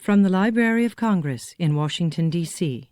From the Library of Congress in Washington, D.C.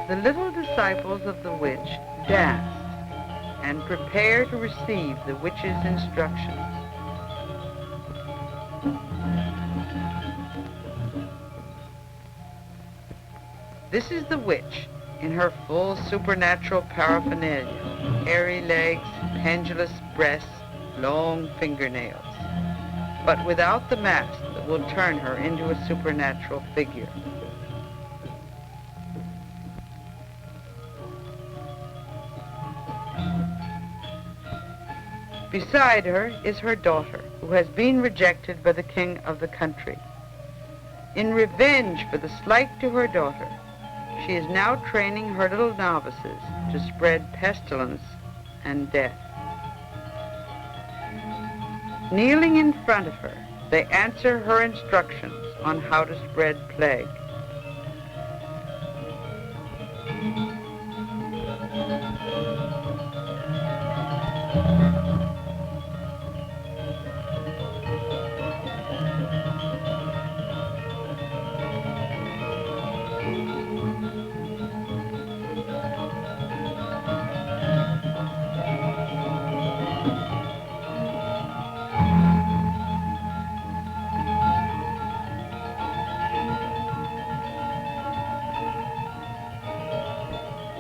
The little disciples of the witch danced and prepared to receive the witch's instructions. This is the witch in her full supernatural paraphernalia, hairy legs, pendulous breasts, long fingernails, but without the mask that will turn her into a supernatural figure. Beside her is her daughter, who has been rejected by the king of the country. In revenge for the slight to her daughter, she is now training her little novices to spread pestilence and death. Kneeling in front of her, they answer her instructions on how to spread plague.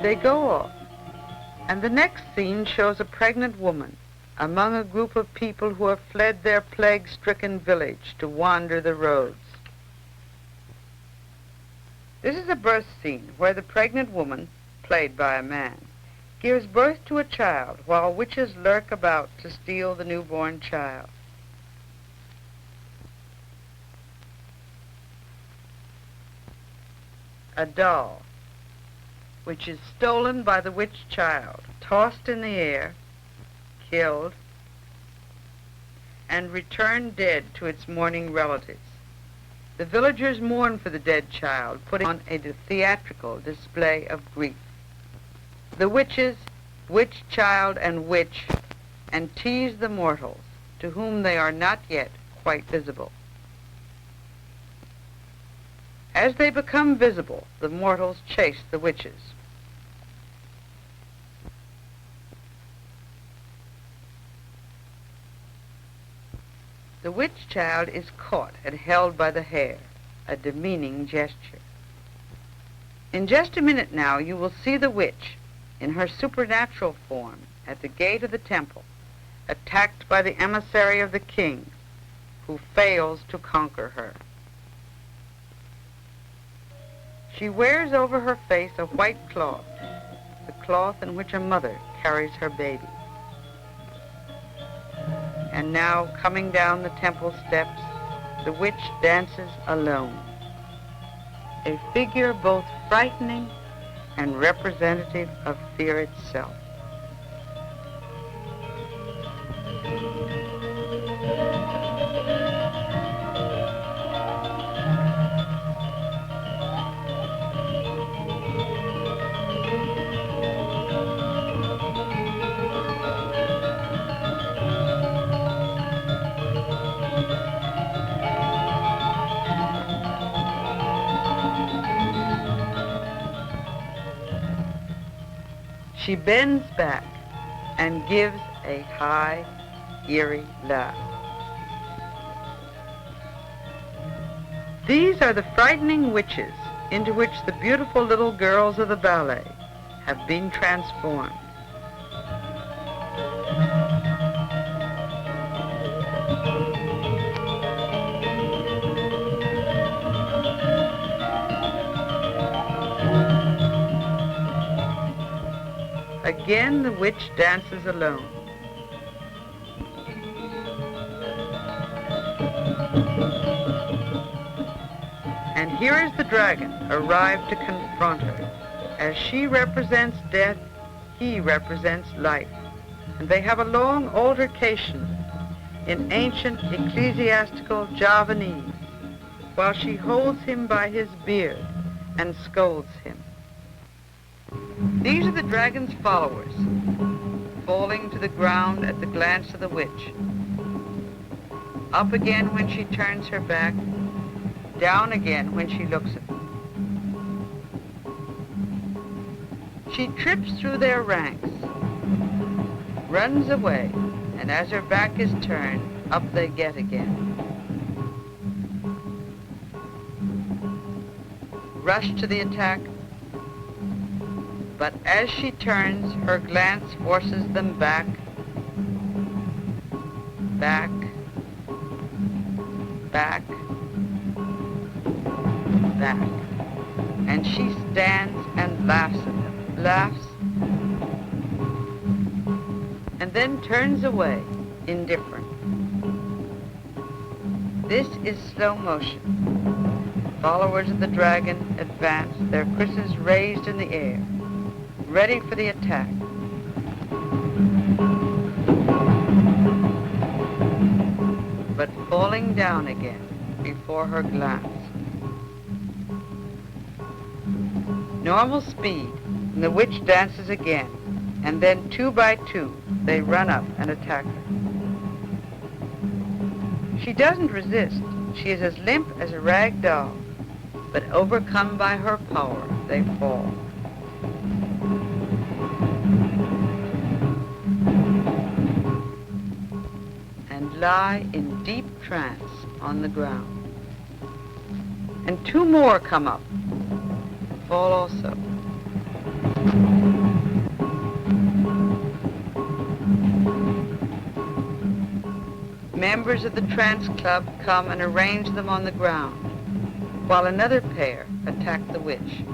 They go off, and the next scene shows a pregnant woman among a group of people who have fled their plague-stricken village to wander the roads. This is a birth scene where the pregnant woman, played by a man, gives birth to a child while witches lurk about to steal the newborn child. A doll, which is stolen by the witch child, tossed in the air, killed, and returned dead to its mourning relatives. The villagers mourn for the dead child, putting on a theatrical display of grief. The witches, witch child and witch, and tease the mortals, to whom they are not yet quite visible. As they become visible, the mortals chase the witches. The witch child is caught and held by the hair, a demeaning gesture. In just a minute now you will see the witch, in her supernatural form, at the gate of the temple, attacked by the emissary of the king, who fails to conquer her. She wears over her face a white cloth, the cloth in which a mother carries her baby. And now, coming down the temple steps, the witch dances alone, a figure both frightening and representative of fear itself. She bends back and gives a high, eerie laugh. These are the frightening witches into which the beautiful little girls of the ballet have been transformed. Again, the witch dances alone. And here is the dragon arrived to confront her. As she represents death, he represents life. And they have a long altercation in ancient ecclesiastical Javanese, while she holds him by his beard and scolds him. These are the dragon's followers, falling to the ground at the glance of the witch. Up again when she turns her back, down again when she looks at them. She trips through their ranks, runs away, and as her back is turned, up they get again. Rush to the attack, but as she turns, her glance forces them back, back, back, back. And she stands and laughs at them, laughs, and then turns away, indifferent. This is slow motion. Followers of the dragon advance, their krises raised in the air, ready for the attack. But falling down again before her glance. Normal speed, and the witch dances again, and then 2 by 2 they run up and attack her. She doesn't resist. She is as limp as a rag doll, but overcome by her power, they fall. And lie in deep trance on the ground. And 2 more come up, fall also. Members of the trance club come and arrange them on the ground, while another pair attack the witch.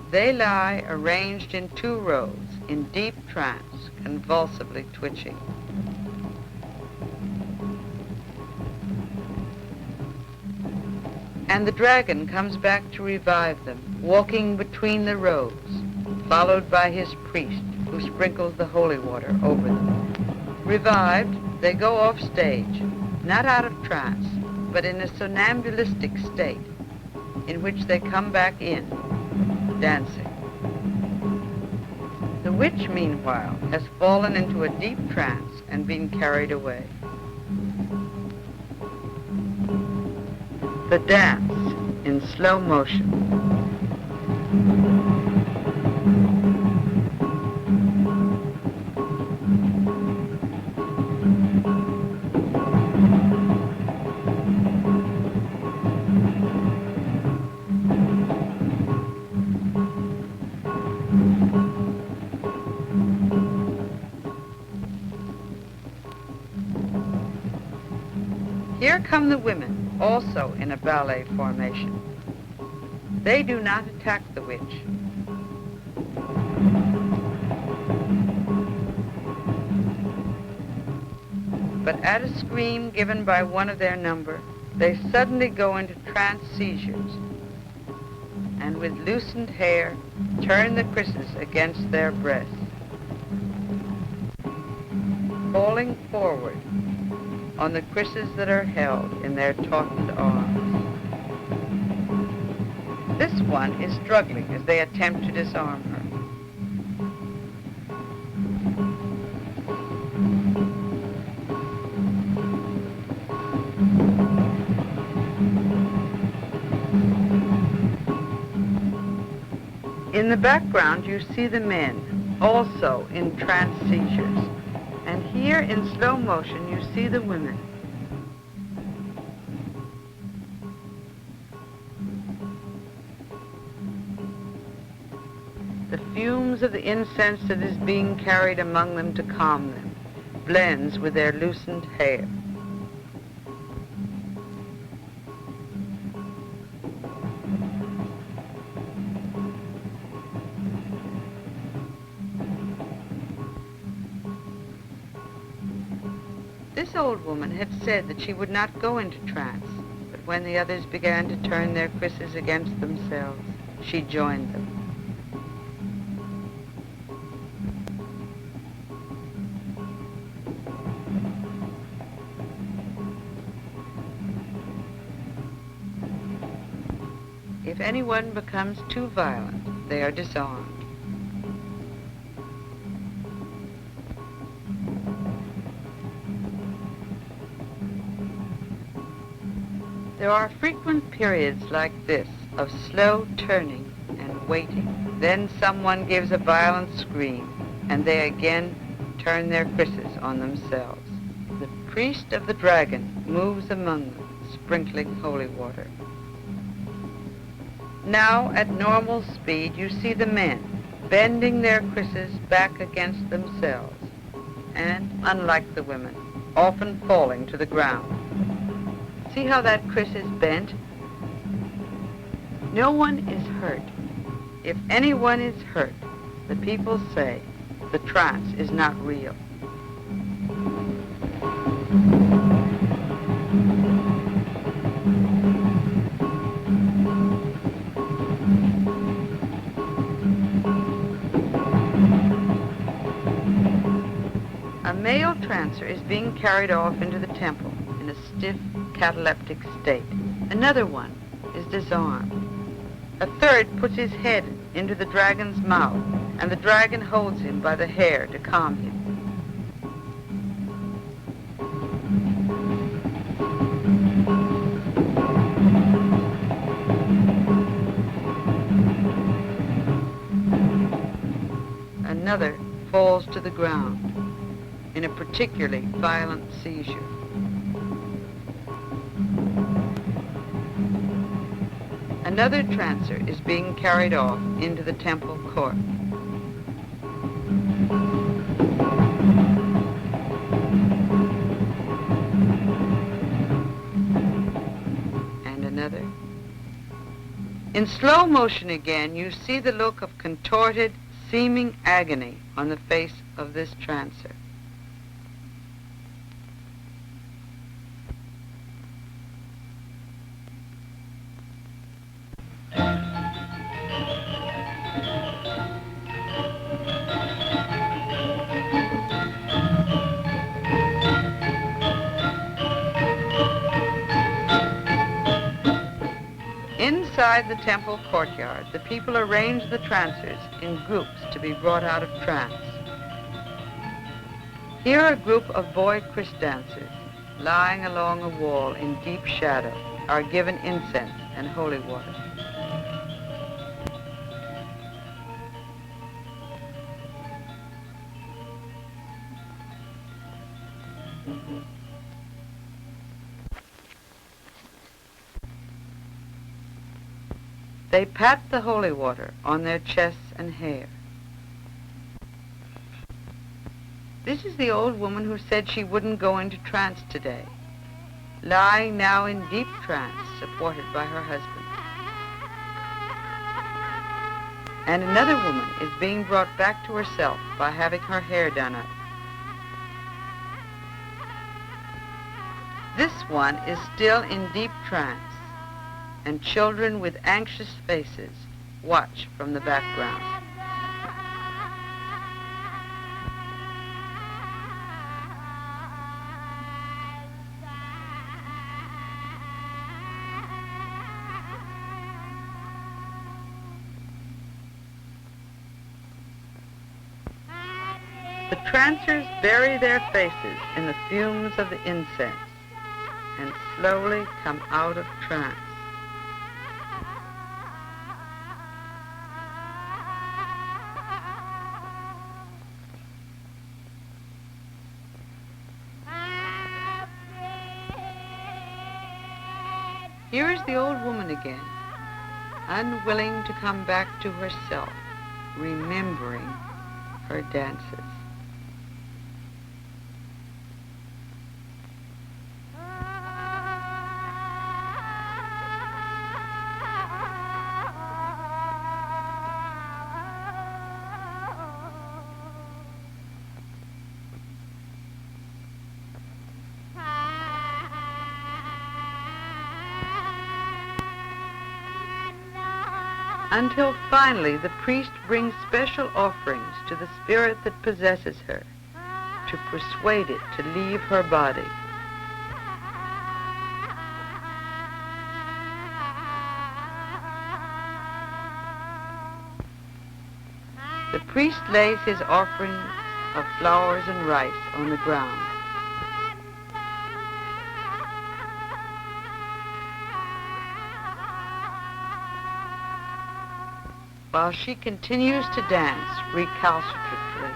They lie arranged in 2 rows, in deep trance, convulsively twitching. And the dragon comes back to revive them, walking between the rows, followed by his priest, who sprinkles the holy water over them. Revived, they go off stage, not out of trance, but in a somnambulistic state, in which they come back in, dancing. The witch, meanwhile, has fallen into a deep trance and been carried away. The dance in slow motion. Here come the women, also in a ballet formation. They do not attack the witch. But at a scream given by one of their number, they suddenly go into trance seizures, and with loosened hair, turn the krises against their breasts, falling forward on the krises that are held in their tautened arms. This one is struggling as they attempt to disarm her. In the background, you see the men, also in trance seizures. And here in slow motion, you see the women. The fumes of the incense that is being carried among them to calm them blends with their loosened hair. This old woman had said that she would not go into trance, but when the others began to turn their krises against themselves, she joined them. If anyone becomes too violent, they are disarmed. There are frequent periods like this of slow turning and waiting. Then someone gives a violent scream, and they again turn their krises on themselves. The priest of the dragon moves among them, sprinkling holy water. Now, at normal speed, you see the men bending their krises back against themselves, and, unlike the women, often falling to the ground. See how that kris is bent? No one is hurt. If anyone is hurt, the people say the trance is not real. A male trancer is being carried off into the temple in a stiff, cataleptic state. Another one is disarmed. A third puts his head into the dragon's mouth, and the dragon holds him by the hair to calm him. Another falls to the ground in a particularly violent seizure. Another trancer is being carried off into the temple court. And another. In slow motion again, you see the look of contorted, seeming agony on the face of this trancer. Inside the temple courtyard, the people arrange the trancers in groups to be brought out of trance. Here a group of boy kris dancers lying along a wall in deep shadow, are given incense and holy water. They pat the holy water on their chests and hair. This is the old woman who said she wouldn't go into trance today, lying now in deep trance, supported by her husband. And another woman is being brought back to herself by having her hair done up. This one is still in deep trance, and children with anxious faces watch from the background. The trancers bury their faces in the fumes of the incense and slowly come out of trance. Here is the old woman again, unwilling to come back to herself, remembering her dances. Until finally the priest brings special offerings to the spirit that possesses her to persuade it to leave her body. The priest lays his offerings of flowers and rice on the ground. While she continues to dance recalcitrantly.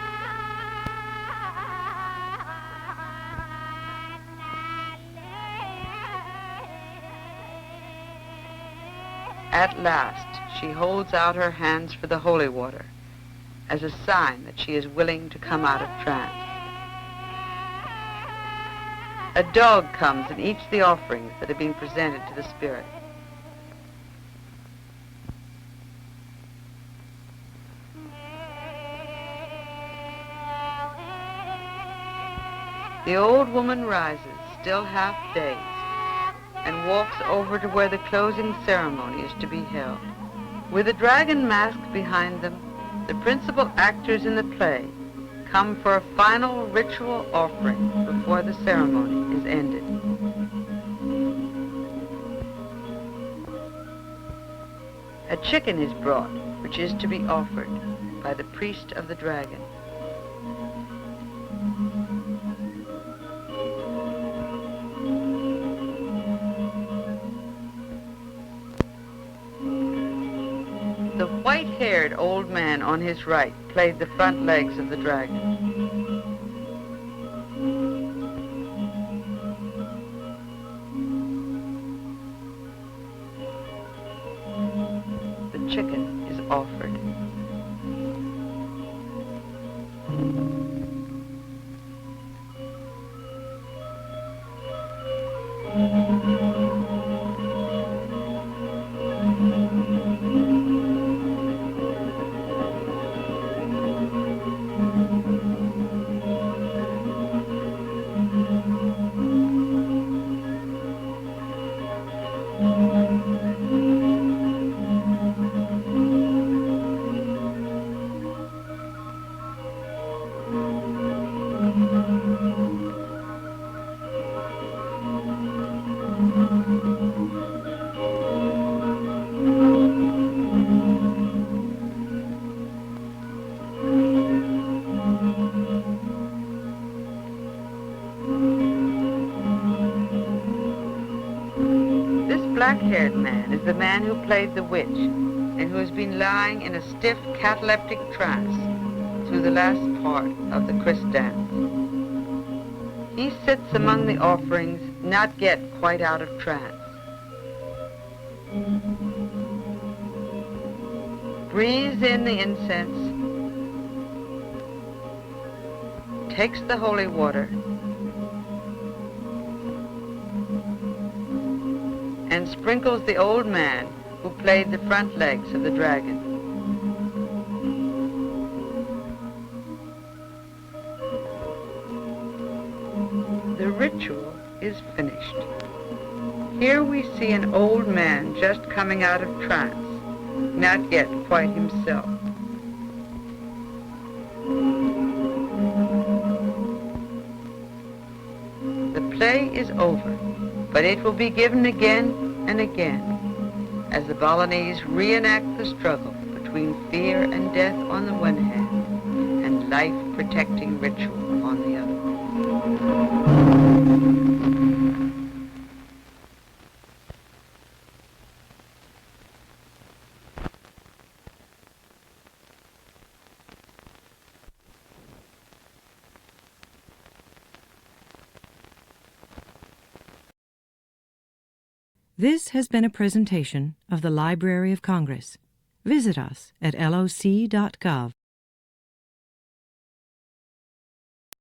At last, she holds out her hands for the holy water as a sign that she is willing to come out of trance. A dog comes and eats the offerings that have been presented to the spirit. The old woman rises, still half dazed, and walks over to where the closing ceremony is to be held. With a dragon mask behind them, the principal actors in the play come for a final ritual offering before the ceremony is ended. A chicken is brought, which is to be offered by the priest of the dragon. The white-haired old man on his right played the front legs of the dragon. The chicken is offered. black-haired man is the man who played the witch and who has been lying in a stiff cataleptic trance through the last part of the kris dance. He sits among the offerings, not yet quite out of trance. Breathes in the incense, takes the holy water, and sprinkles the old man who played the front legs of the dragon. The ritual is finished. Here we see an old man just coming out of trance, not yet quite himself. The play is over, but it will be given again and again as the Balinese reenact the struggle between fear and death on the one hand and life-protecting ritual on the other. This has been a presentation of the Library of Congress. Visit us at loc.gov.